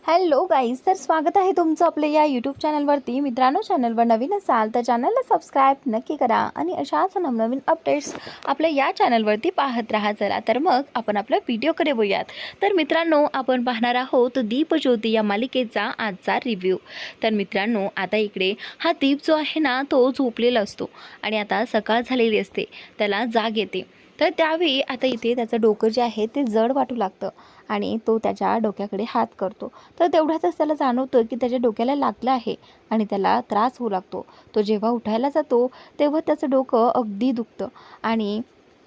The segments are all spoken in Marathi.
हॅलो गाईज, तर स्वागत आहे तुमचं आपल्या या यूट्यूब चॅनलवरती. मित्रांनो, चॅनलवर नवीन असाल तर चॅनलला सबस्क्राईब नक्की करा आणि अशाच नवनवीन अपडेट्स आपल्या या चॅनलवरती पाहत राहा. चला तर मग आपण आपल्या व्हिडिओकडे वळूयात. तर मित्रांनो, आपण पाहणार आहोत दीपज्योती या मालिकेचा आजचा रिव्ह्यू. तर मित्रांनो, आता इकडे हा दीप जो आहे ना, तो झोपलेला असतो आणि आता सकाळ झालेली असते, त्याला जाग येते. तर त्यावेळी आता इथे त्याचं डोकं जे आहे ते जड वाटू लागतं आणि तो त्याच्या डोक्याकडे हात करतो. तर तेवढ्यातच त्याला जाणवतं की त्याच्या डोक्याला लागलं आहे आणि त्याला त्रास होऊ लागतो. तो जेव्हा उठायला जातो तेव्हा त्याचं डोकं अगदी दुखतं आणि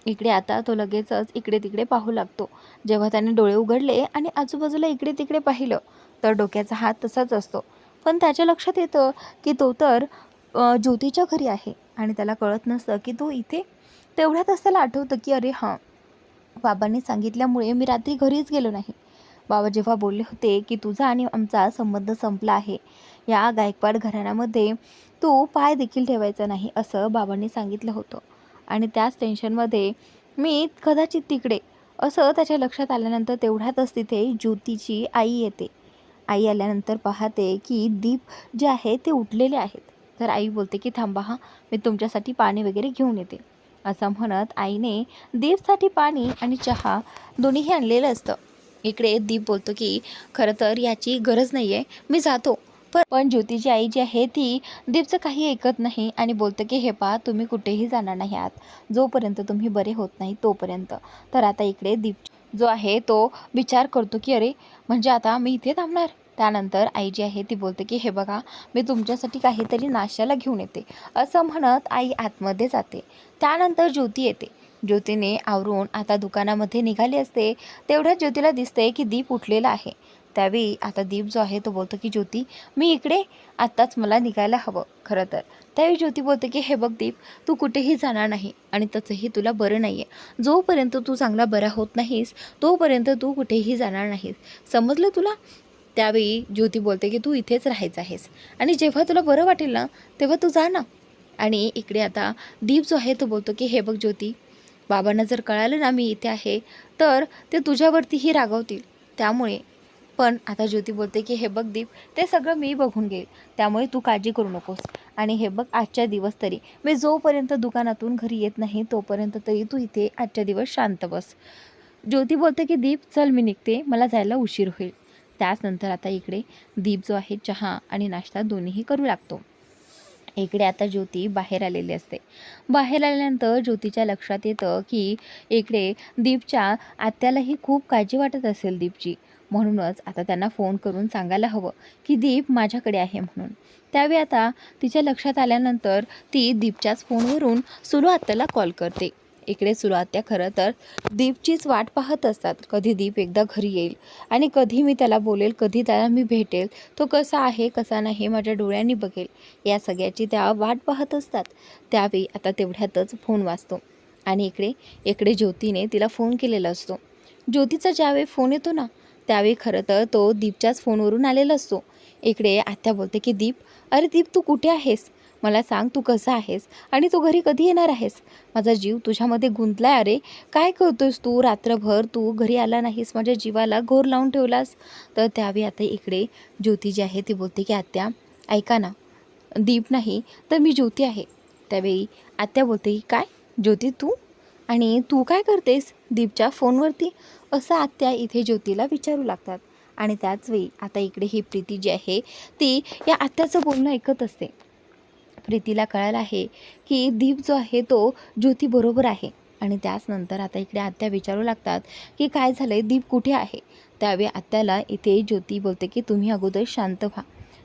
इकडे आता तो लगेचच इकडे तिकडे पाहू लागतो. जेव्हा त्याने डोळे उघडले आणि आजूबाजूला इकडे तिकडे पाहिलं तर डोक्याचा हात तसाच असतो. पण त्याच्या लक्षात येतं की तो तर ज्योतीच्या घरी आहे आणि त्याला कळत नसतं की तो इथे. तेवढ्यातच त्याला आठवतं की अरे हां, बाबांनी सांगितल्यामुळे मी रात्री घरीच गेलो नाही. बाबा जेव्हा बोलले होते की तुझा आणि आमचा संबंध संपला आहे, या गायकवाड घराण्यामध्ये तू पाय देखील ठेवायचा नाही, असं बाबांनी सांगितलं होतं. आणि त्याच टेन्शनमध्ये मी कदाचित तिकडे, असं त्याच्या लक्षात आल्यानंतर तेवढ्यातच तिथे ज्योतीची आई येते. आई आल्यानंतर पाहते की दीप जे आहे ते उठलेले आहेत. तर आई बोलते की थांबा हां, मी तुमच्यासाठी पाणी वगैरे घेऊन येते. असं म्हणत आईने दीपसाठी पाणी आणि चहा दोन्हीही आणलेलं असतं. इकडे दीप बोलतो की खरं तर याची गरज नाही आहे, मी जातो. पण ज्योतीची आई जी आहे ती दीपचं काही ऐकत नाही आणि बोलतं की हे पहा, तुम्ही कुठेही जाणार नाही आहात जोपर्यंत तुम्ही बरे होत नाही तोपर्यंत. तर आता इकडे दीप जो आहे तो विचार करतो की अरे, म्हणजे आता मी इथे थांबणार. त्यानंतर आई जी आहे ती बोलते की हे बघा, मी तुमच्यासाठी काहीतरी नाश्त्याला घेऊन येते. असं म्हणत आई आतमध्ये जाते. त्यानंतर ज्योती येते. ज्योतीने आवरून आता दुकानामध्ये निघाली असते. तेवढ्यात ज्योतीला दिसते की दीप उठलेला आहे. त्यावेळी आता दीप जो आहे तो बोलतो की ज्योती, मी इकडे, आत्ताच मला निघायला हवं खरं तर. त्यावेळी ज्योती बोलते की हे बघ दीप, तू कुठेही जाणार नाही आणि तसंही तुला बरं नाही आहे. जोपर्यंत तू चांगला बरा होत नाहीस तोपर्यंत तू कुठेही जाणार नाहीस, समजलं तुला? त्यावेळी ज्योती बोलते की तू इथेच राहायचं आहेस आणि जेव्हा तुला बरं वाटेल ना तेव्हा तू जा ना. आणि इकडे आता दीप जो आहे तो बोलतो की हे बघ ज्योती, बाबांना जर कळालं ना मी इथे आहे तर ते तुझ्यावरतीही रागवतील. त्यामुळे पण आता ज्योती बोलते की हे बघ दीप, ते सगळं मी बघून घेईल, त्यामुळे तू काळजी करू नकोस. आणि हे बघ, आजच्या दिवस तरी मी जोपर्यंत दुकानातून घरी येत नाही तोपर्यंत तरी तू इथे आजच्या दिवस शांत बस. ज्योती बोलते की दीप चल, मी निघते, मला जायला उशीर होईल. त्याचनंतर आता इकडे दीप जो आहे चहा आणि नाश्ता दोन्हीही करू लागतो. इकडे आता ज्योती बाहेर आलेली असते. बाहेर आल्यानंतर ज्योतीच्या लक्षात येतं की इकडे दीपच्या आत्यालाही खूप काळजी वाटत असेल दीपची. म्हणूनच आता त्यांना फोन करून सांगायला हवं की दीप माझ्याकडे आहे म्हणून. त्यावेळी आता तिच्या लक्षात आल्यानंतर ती दीपच्याच फोनवरून सुलू आत्याला कॉल करते. इकडे सुलू आत्या खरं तर दीपचीच वाट पाहत असतात. कधी दीप एकदा घरी येईल आणि कधी मी त्याला बोलेल, कधी त्याला मी भेटेल, तो कसा आहे कसा नाही माझ्या डोळ्यांनी बघेल, या सगळ्याची त्या वाट पाहत असतात. त्यावेळी आता तेवढ्यातच फोन वाजतो आणि इकडे इकडे ज्योतीने तिला फोन केलेला असतो. ज्योतीचा ज्यावेळी फोन येतो ना त्यावेळी खरं तर तो दीपच्याच फोनवरून आलेला असतो. इकडे आत्या बोलते की दीप, अरे दीप, तू कुठे आहेस? मला सांग, तू कसा आहेस आणि तू घरी कधी येणार आहेस? माझा जीव तुझ्यामध्ये गुंतलाय. अरे काय करतोयस तू? रात्रभर तू घरी आला नाहीस, माझ्या जीवाला घोर लावून ठेवलास. तर त्यावेळी आता इकडे ज्योती जी आहे ती बोलते की आत्या ऐका ना, दीप नाही तर मी ज्योती आहे. त्यावेळी आत्या बोलते की काय ज्योती तू, आणि तू काय करतेस दीपच्या फोनवरती, असं आत्या इथे ज्योतीला विचारू लागतात. आणि त्याचवेळी आता इकडे ही प्रीती जी आहे ती या आत्याचं बोलणं ऐकत असते. प्रीतीला कळालं आहे की दीप जो आहे तो ज्योती बरोबर आहे. आणि त्याचनंतर आता इकडे आत्या विचारू लागतात की काय झालं आहे, दीप कुठे आहे? त्यावेळी आत्याला इथे ज्योती बोलते की तुम्ही अगोदर शांत व्हा,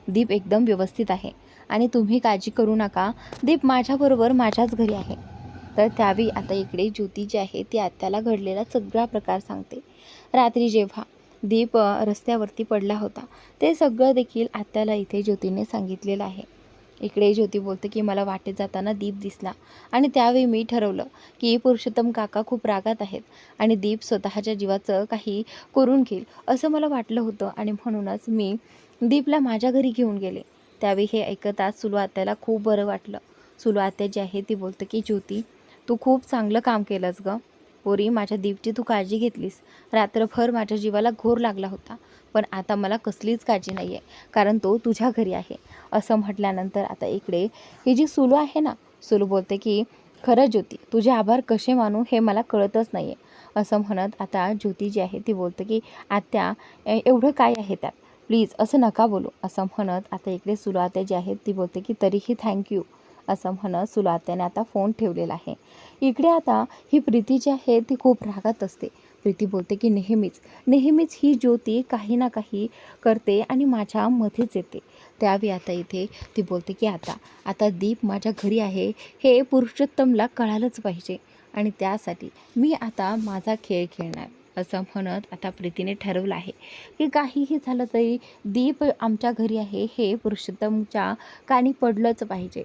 दीप एकदम व्यवस्थित आहे आणि तुम्ही काळजी करू नका, दीप माझ्याबरोबर माझ्याच घरी आहे. तर त्यावेळी आता इकडे ज्योती जी आहे ती आत्याला घडलेला सगळा प्रकार सांगते. रात्री जेव्हा दीप रस्त्यावरती पडला होता ते सगळं देखील आत्याला इथे ज्योतीने सांगितलेलं आहे. इकडे ज्योती बोलते की मला वाटेत जाताना दीप दिसला आणि त्यावेळी मी ठरवलं की पुरुषोत्तम काका खूप रागात आहेत आणि दीप स्वतःच्या जीवाचं काही करून घेईल असं मला वाटलं होतं आणि म्हणूनच मी दीपला माझ्या घरी घेऊन गेले. त्यावेळी हे ऐकताच सुलू आत्याला खूप बरं वाटलं. सुलू आत्या जी आहे ती बोलते की ज्योती, तू खूप चांगलं काम केलंस गं. पोरी, माझ्या दीपची तू काळजी घेतलीस. रात्रभर माझ्या जीवाला घोर लागला होता, पण आता मला कसलीच काळजी नाही आहे, कारण तो तुझ्या घरी आहे. असं म्हटल्यानंतर आता इकडे ही जी सुलू आहे ना, सुलू बोलते की खरं ज्योती, तुझे आभार कसे मानू हे मला कळतच नाही आहे. असं म्हणत आता ज्योती जी आहे ती बोलते की आत्या, एवढं काय आहे त्यात, प्लीज असं नका बोलू. असं म्हणत आता इकडे सुलू आत्या जी आहे ती बोलते की तरीही थँक्यू. असं म्हणत सुलू आत्याने आता फोन ठेवलेला आहे. इकडे आता ही प्रीती जी आहे ती खूप रागात असते. प्रीती बोलते की नेहमीच ही ज्योती काही ना काही करते आणि माझ्या मध्येच येते. त्यावेळी आता इथे ती बोलते की आता दीप माझ्या घरी आहे हे पुरुषोत्तमला कळालंच पाहिजे आणि त्यासाठी मी आता माझा खेळ खेळणार. असं म्हणत आता प्रीतीने ठरवलं आहे की काहीही झालं तरी दीप आमच्या घरी आहे हे पुरुषोत्तमच्या कानी पडलंच पाहिजे.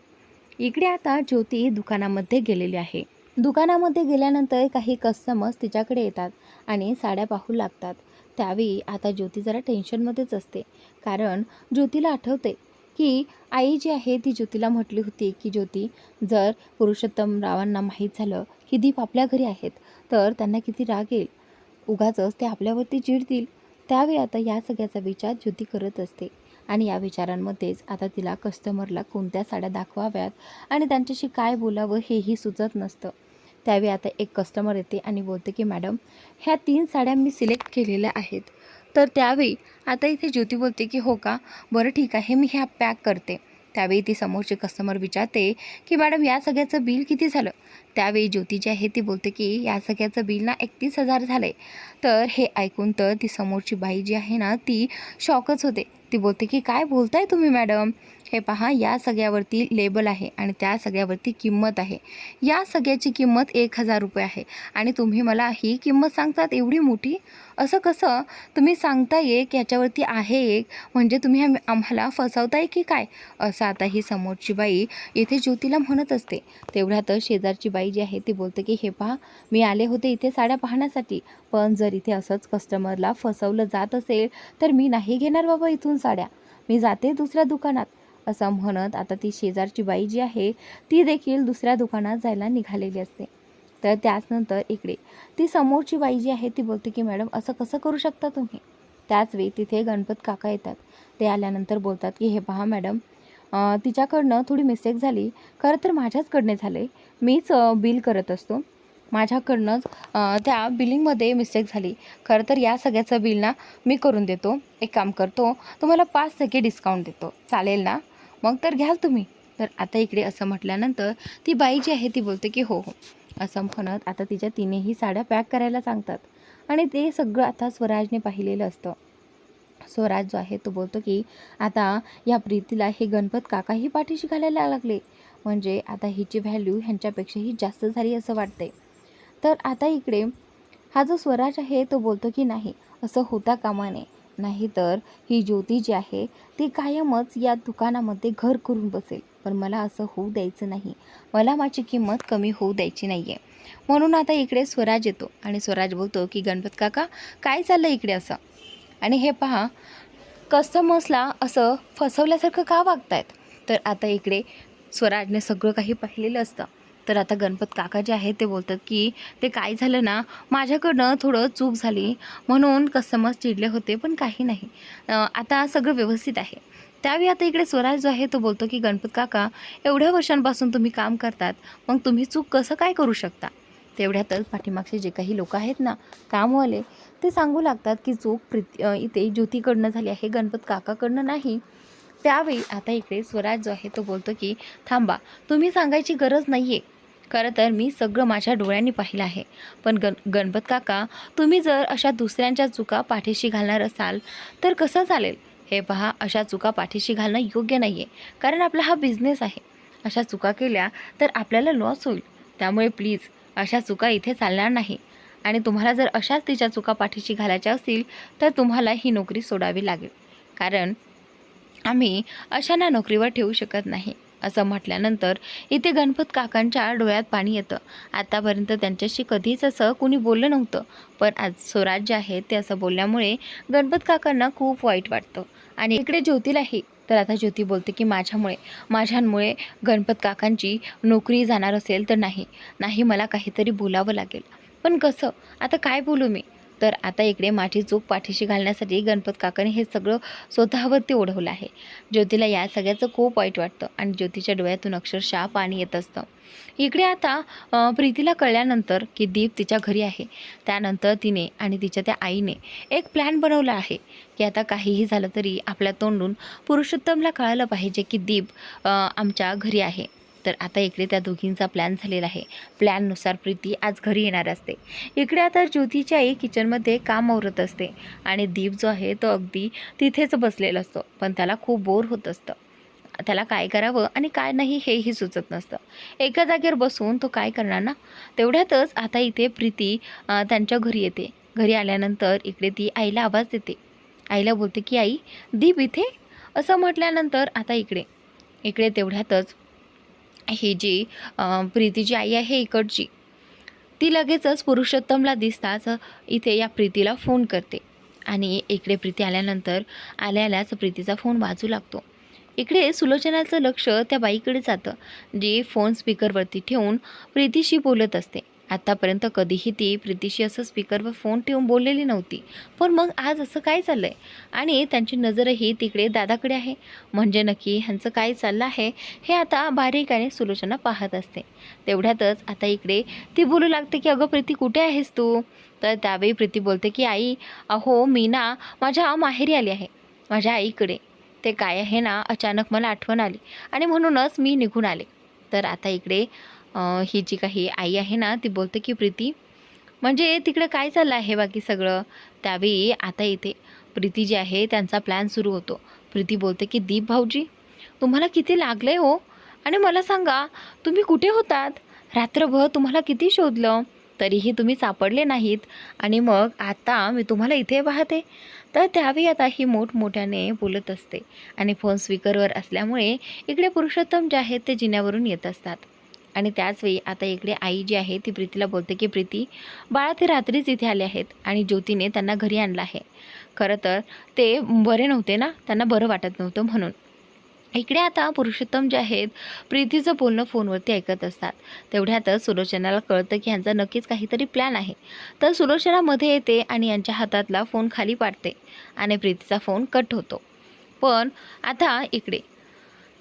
इकडे आता ज्योती दुकानामध्ये गेलेली आहे. दुकानामध्ये गेल्यानंतर काही कस्टमर्स तिच्याकडे येतात आणि साड्या पाहू लागतात. त्यावेळी आता ज्योती जरा टेन्शनमध्येच असते, कारण ज्योतीला आठवते की आई जी आहे ती ज्योतीला म्हटली होती की ज्योती, जर पुरुषोत्तम रावांना माहीत झालं की दीप आपल्या घरी आहेत तर त्यांना किती राग येईल, उगाचच ते आपल्यावरती चिडतील. त्यावेळी आता या सगळ्याचा विचार ज्योती करत असते आणि या विचारांमध्येच आता तिला कस्टमरला कोणत्या साड्या दाखवाव्यात आणि त्यांच्याशी काय बोलावं हेही सुचत नसतं. त्यावेळी आता एक कस्टमर येते आणि बोलते की मॅडम, ह्या 3 साड्या मी सिलेक्ट केलेल्या आहेत. तर त्यावेळी आता इथे ज्योती बोलते की हो का, बरं ठीक आहे, मी ह्या पॅक करते. त्यावेळी ती समोरची कस्टमर विचारते की मॅडम या सगळ्याचं बिल किती झालं. त्यावेळी ज्योती जी आहे ती बोलते की या सगळ्याचं बिल ना 31,000 झालं आहे. तर हे ऐकून तर ती समोरची बाई जी आहे ना ती शॉकच होते. ती बोलते की काय बोलताय तुम्ही मॅडम, हे पहा या सगळ्यावरती लेबल आहे आणि त्या सगळ्यावरती किंमत आहे. या सगळ्याची किंमत 1,000 रुपये आहे आणि तुम्ही मला ही किंमत सांगतात एवढी मोठी, असं कसं. तुम्ही सांगताय एक, याच्यावरती आहे एक, म्हणजे तुम्ही आम्हाला फसवताय की काय. असं आता ही समोरची बाई इथे ज्योतीला म्हणत असते. तेवढ्यातच शेजारची बाई जी आहे ती बोलते की हे पहा, मी आले होते इथे साड्या पाहण्यासाठी, पण जर इथे असंच कस्टमरला फसवलं जात असेल तर मी नाही घेणार बाबा इथून साड्या, मी जाते दुसऱ्या दुकानात. असं म्हणत आता ती शेजारची बाई जी आहे ती देखील दुसऱ्या दुकानात जायला निघालेली असते. तर त्याचनंतर इकडे ती समोरची बाई जी आहे ती बोलते की मॅडम असं कसं करू शकता तुम्ही. त्याचवेळी तिथे गणपत काका येतात. ते आल्यानंतर बोलतात की हे पहा मॅडम, तिच्याकडनं थोडी मिस्टेक झाली, खरं तर माझ्याचकडनं झाले, मीच बिल करत असतो, माझ्याकडनंच त्या बिलिंगमध्ये मिस्टेक झाली. खरं तर या सगळ्याचं बिल ना मी करून देतो. एक काम करतो, तुम्हाला 5% डिस्काउंट देतो, चालेल ना, मग तर घ्याल तुम्ही. तर आता इकडे असं म्हटल्यानंतर ती बाई जी आहे ती बोलते की हो असं म्हणत आता तिच्या तिन्ही साड्या पॅक करायला सांगतात. आणि ते सगळं आता स्वराजने पाहिलेलं असतं. स्वराज जो आहे तो बोलतो की आता या प्रीतीला हे गणपत काकाही पाठीशी घालायला लागले, म्हणजे आता हिची व्हॅल्यू ह्यांच्यापेक्षाही जास्त झाली असं वाटते. तर आता इकडे हा जो स्वराज आहे तो बोलतो की नाही, असं होता कामा नये, नाहीतर ही ज्योती जी आहे ती कायमच या दुकानामध्ये घर करून बसेल. पण मला असं होऊ द्यायचं नाही, मला माझी किंमत कमी होऊ द्यायची नाही आहे. म्हणून आता इकडे स्वराज येतो आणि स्वराज बोलतो की गणपत काका, काय चाललं इकडे असं, आणि हे पहा कस्टमर्सला असं फसवल्यासारखं का वागतायत. तर आता इकडे स्वराजने सगळं काही पाहिलेलं असतं. तर आता गणपत काका जे आहेत ते बोलतात की ते काय झालं ना, माझ्याकडनं थोडं चूक झाली म्हणून कस्टमर्स चिडले होते, पण काही नाही, आता सगळं व्यवस्थित आहे. त्यावेळी आता इकडे स्वराज जो आहे तो बोलतो की गणपत काका, एवढ्या वर्षांपासून तुम्ही काम करतात, मग तुम्ही चूक कसं काय करू शकता. तेवढ्यातच पाठीमागचे जे काही लोक आहेत ना कामवाले, ते सांगू लागतात की चूक इथे ज्योतीकडनं झाली आहे, गणपत काकाकडनं नाही. त्यावेळी आता इकडे स्वराज जो आहे तो बोलतो की थांबा, तुम्ही सांगायची गरज नाही आहे, खरं तर मी सगळं माझ्या डोळ्यांनी पाहिलं आहे. पण गणपत काका, तुम्ही जर अशा दुसऱ्यांच्या चुका पाठीशी घालणार असाल तर कसं चालेल. हे पहा, अशा चुका पाठीशी घालणं योग्य नाही आहे, कारण आपला हा बिझनेस आहे. अशा चुका केल्या तर आपल्याला लॉस होईल. त्यामुळे प्लीज अशा चुका इथे चालणार नाही, आणि तुम्हाला जर अशाच तिच्या चुका पाठीशी घालायच्या असतील तर तुम्हाला ही नोकरी सोडावी लागेल, कारण आम्ही अशांना नोकरीवर ठेवू शकत नाही. असं म्हटल्यानंतर इथे गणपत काकांच्या डोळ्यात पाणी येतं. आतापर्यंत त्यांच्याशी कधीच असं कुणी बोललं नव्हतं, पण आज स्वराज जे आहे ते असं बोलल्यामुळे गणपत काकांना खूप वाईट वाटतं. आणि इकडे ज्योतीलाही. तर आता ज्योती बोलते की माझ्यामुळे गणपत काकांची नोकरी जाणार असेल तर नाही, मला काहीतरी बोलावं लागेल. पण कसं, आता काय बोलू मी. तर आता इकडे माझी चूक पाठीशी घालण्यासाठी गणपत काकाने हे सगळं स्वतःवरती ओढवलं आहे. ज्योतीला या सगळ्याचं खूप वाईट वाटतं आणि ज्योतीच्या डोळ्यातून अक्षरशः पाणी येत असतं. इकडे आता प्रीतीला कळल्यानंतर की दीप तिच्या घरी आहे, त्यानंतर तिने आणि तिच्या त्या आईने एक प्लॅन बनवला आहे की आता काहीही झालं तरी आपल्या तोंडून पुरुषोत्तमला कळालं पाहिजे की दीप आमच्या घरी आहे. तर आता इकडे त्या दोघींचा प्लॅन झालेला आहे. प्लॅननुसार प्रीती आज घरी येणार असते. इकडे आता ज्योतीची आई किचनमध्ये काम आवरत असते आणि दीप जो आहे तो अगदी तिथेच बसलेला असतो, पण त्याला खूप बोर होत असतं. त्याला काय करावं आणि काय नाही हेही सुचत नसतं. एका जागेवर बसून तो काय करणार ना. तेवढ्यातच आता इथे प्रीती त्यांच्या घरी येते. घरी आल्यानंतर इकडे ती आईला आवाज देते. आईला बोलते की आई, दीप इथे. असं म्हटल्यानंतर आता इकडे इकडे तेवढ्यातच ही जी प्रीतीची आई आहे इकडची, ती लगेचच पुरुषोत्तमला दिसताच इथे या प्रीतीला फोन करते आणि इकडे प्रीती आल्यानंतर आल्याच प्रीतीचा फोन वाजू लागतो. इकडे सुलोचनाचं लक्ष त्या बाईकडे जातं, जी फोन स्पीकरवरती ठेवून प्रीतीशी बोलत असते. आत्तापर्यंत कधीही ती प्रीतीशी असं स्पीकरवर फोन ठेवून बोललेली नव्हती, पण मग आज असं काय चाललं आहे. आणि त्यांची नजरही तिकडे दादाकडे आहे. म्हणजे नक्की ह्यांचं काय चाललं आहे हे आता बारीकाने सुलोचना पाहत असते. तेवढ्यातच आता इकडे ती बोलू लागते की अगं प्रीती, कुठे आहेस तू. तर त्यावेळी प्रीती बोलते की आई, अहो मी ना माझ्या माहेरी आली आहे, माझ्या आईकडे. ते काय आहे ना, अचानक मला आठवण आली आणि म्हणूनच मी निघून आले. तर आता इकडे ही जी काही आई आहे ना, ती बोलते की प्रीती, म्हणजे तिकडे काय चाललं आहे बाकी सगळं. त्यावेळी आता इथे प्रीती जी आहे त्यांचा प्लॅन सुरू होतो. प्रीती बोलते की दीप भाऊजी, तुम्हाला किती लागलं हो. आणि मला सांगा, तुम्ही कुठे होतात. रात्रभर तुम्हाला किती शोधलं, तरीही तुम्ही सापडले नाहीत. आणि मग आता मी तुम्हाला इथे पाहते. तर त्यावेळी आता ही मोठमोठ्याने बोलत असते आणि फोन स्पीकरवर असल्यामुळे इकडे पुरुषोत्तम जे आहेत ते जिन्यावरून येत असतात. आणि त्याचवेळी आता इकडे आई जी आहे ती प्रीतीला बोलते की प्रीती, बाळा ते रात्रीच इथे आले आहेत आणि ज्योतीने त्यांना घरी आणलं आहे. खरं तर ते बरे नव्हते ना, त्यांना बरं वाटत नव्हतं म्हणून. इकडे आता पुरुषोत्तम जे आहेत प्रीतीचं बोलणं फोनवरती ऐकत असतात. तेवढ्यातच सुलोचनाला कळतं की यांचा नक्कीच काहीतरी प्लॅन आहे. तर सुलोचना मध्ये येते आणि यांच्या हातातला फोन खाली पाडते आणि प्रीतीचा फोन कट होतो. पण आता इकडे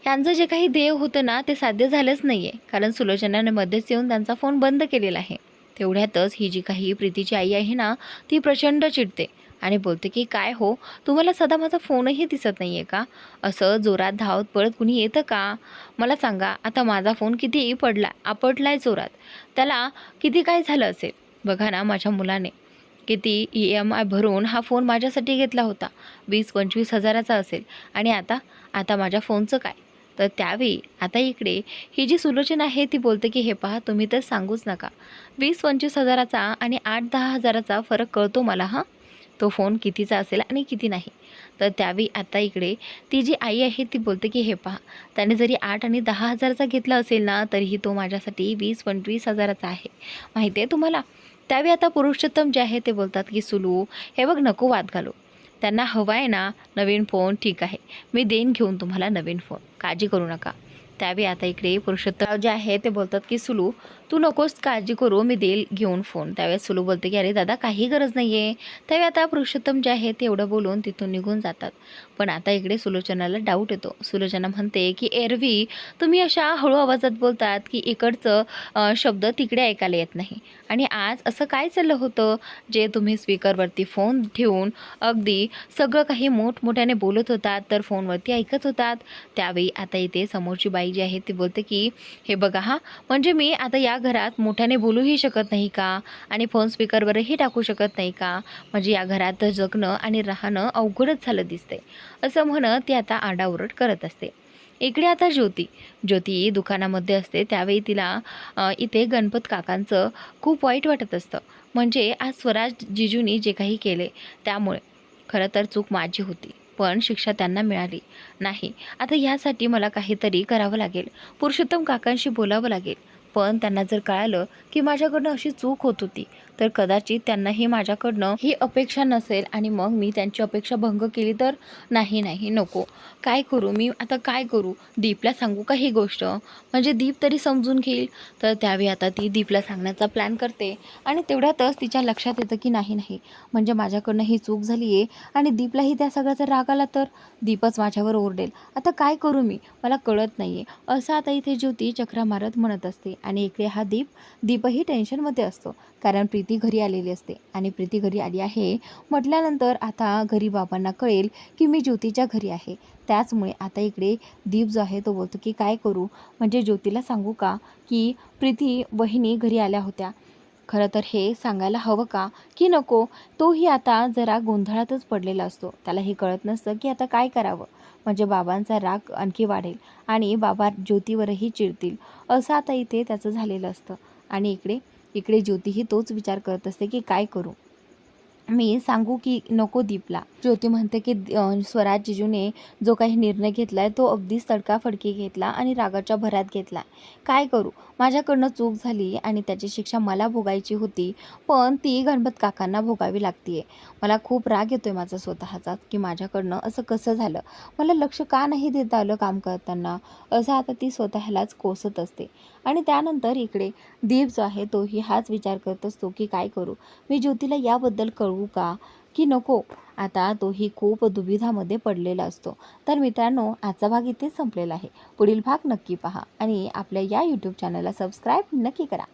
यांचं जे काही ध्येय होतं ना, ते साध्य झालंच नाही आहे, कारण सुलोचनाने मध्येच येऊन त्यांचा फोन बंद केलेला आहे. तेवढ्यातच ही जी काही प्रीतीची आई आहे ना, ती प्रचंड चिडते आणि बोलते की काय हो, तुम्हाला सदा माझा फोनही दिसत नाही आहे का. असं जोरात धावत पळत कुणी येतं का. मला सांगा, आता माझा फोन किती आपटलाय जोरात, त्याला किती काय झालं असेल. बघा ना, माझ्या मुलाने किती EMI भरून हा फोन माझ्यासाठी घेतला होता, 20-25 हजाराचा असेल. आणि आता आता माझ्या फोनचं काय. तर त्यावेळी आता इकडे ही जी सुलोचना आहे ती बोलते की हे पहा, तुम्ही तर सांगूच नका. 20-25 हजाराचा आणि 8-10 हजाराचा फरक कळतो मला. हां, तो फोन कितीचा असेल आणि किती नाही. तर त्यावेळी आता इकडे ती जी आई आहे ती बोलते की हे पहा, त्याने जरी 8 आणि 10 हजाराचा घेतला असेल ना, तरीही तो माझ्यासाठी 20-25 हजाराचा आहे, माहिती आहे तुम्हाला. त्यावेळी आता पुरुषोत्तम जे आहे ते बोलतात की सुलू, हे बघ, नको वाद घालू. त्यांना हवा आहे ना नवीन फोन, ठीक आहे, मी देईन घेऊन तुम्हाला नवीन फोन, काळजी करू नका. त्यावेळी आता इकडे पुरुषोत्तम जे आहे ते बोलतात की सुलू, तू नकोस काळजी करू, मी देईल घेऊन फोन. त्यावेळेस सुलू बोलते की अरे दादा, काही गरज नाही आहे. त्यावेळी आता पुरुषोत्तम जे आहे ते एवढं बोलून तिथून निघून जातात. पण आता इकडे सुलोचनाला डाऊट येतो. सुलोचना म्हणते की एरवी तुम्ही अशा हळू आवाजात बोलतात की इकडचं शब्द तिकडे ऐकायला येत नाही, आणि आज असं काय चाललं होतं जे तुम्ही स्पीकरवरती फोन ठेवून अगदी सगळं काही मोठमोठ्याने बोलत होतात, तर फोनवरती ऐकत होतात. त्यावेळी आता इथे समोरची बाई जी आहे ती बोलते की हे बघा हा, म्हणजे मी आता या घरात मोठ्याने बोलूही शकत नाही का, आणि फोन स्पीकरवरही टाकू शकत नाही का. म्हणजे या घरात जगणं आणि राहणं अवघडच झालं दिसतंय. असं म्हणत ती आता आरडाओरड करत असते. इकडे आता ज्योती दुकानामध्ये असते. त्यावेळी तिला इथे गणपत काकांचं खूप वाईट वाटत असतं. म्हणजे आज स्वराज जिजूनी जे काही केले त्यामुळे खरं तर चूक माझी होती, पण शिक्षा त्यांना मिळाली नाही. आता यासाठी मला काहीतरी करावं लागेल, पुरुषोत्तम काकांशी बोलावं लागेल. पण त्यांना जर कळालं की माझ्याकडनं अशी चूक होत होती, तर कदाचित त्यांनाही माझ्याकडनं ही अपेक्षा नसेल आणि मग मी त्यांची अपेक्षा भंग केली तर नाही नको. काय करू मी आता, काय करू? दीपला सांगू का ही गोष्ट? म्हणजे दीप तरी समजून घेईल. तर त्यावेळी आता ती दीपला सांगण्याचा प्लॅन करते आणि तेवढ्यातच तिच्या लक्षात येतं की नाही म्हणजे माझ्याकडनं ही चूक झाली आहे आणि दीपलाही त्या सगळ्याचा राग आला तर दीपच माझ्यावर ओरडेल. आता काय करू मी? मला कळत नाही आहे. असं आता इथे ज्योती चक्रा मारत म्हणत असते आणि इकडे हा दीपही टेन्शनमध्ये असतो. कारण प्रीती घरी आलेली असते आणि प्रीती घरी आली आहे म्हटल्यानंतर आता घरी बाबांना कळेल की मी ज्योतीच्या घरी आहे. त्याचमुळे आता इकडे दीप जो आहे तो बोलतो की काय करू? म्हणजे ज्योतीला सांगू का की प्रीती वहिनी घरी आल्या होत्या? खरं तर हे सांगायला हवं का की नको? तोही आता जरा गोंधळातच पडलेला असतो. त्याला हे कळत नसतं की आता काय करावं? म्हणजे बाबांचा राग आणखी वाढेल आणि बाबा ज्योतीवरही चिडतील, असं आता इथे त्याचं झालेलं असतं. आणि इकडे इकडे ज्योतीही तोच विचार करत असते की काय करू? मी सांगू की नको दीपला? ज्योती म्हणते की स्वराज जिजूने जो काही निर्णय घेतला आहे तो अगदीच तडकाफडकी घेतला आणि रागाच्या भरात घेतला. काय करू? माझ्याकडनं चूक झाली आणि त्याची शिक्षा मला भोगायची होती, पण ती गणपत काकांना भोगावी लागते आहे. मला खूप राग येतो आहे माझा स्वतःचाच की माझ्याकडनं असं कसं झालं? मला लक्ष का नाही देता आलं काम करताना? असं आता ती स्वतःलाच कोसत असते. आणि त्यानंतर इकडे दीप जो आहे तोही हाच विचार करत असतो की काय करू? मी ज्योतीला याबद्दल कळवू का की नको? आता तोही खूप दुविधामध्ये पडलेला असतो. तर मित्रांनो, आजचा भाग इथेच संपलेला आहे. पुढील भाग नक्की पहा आणि आपल्या या यूट्यूब चॅनलला सबस्क्राईब नक्की करा.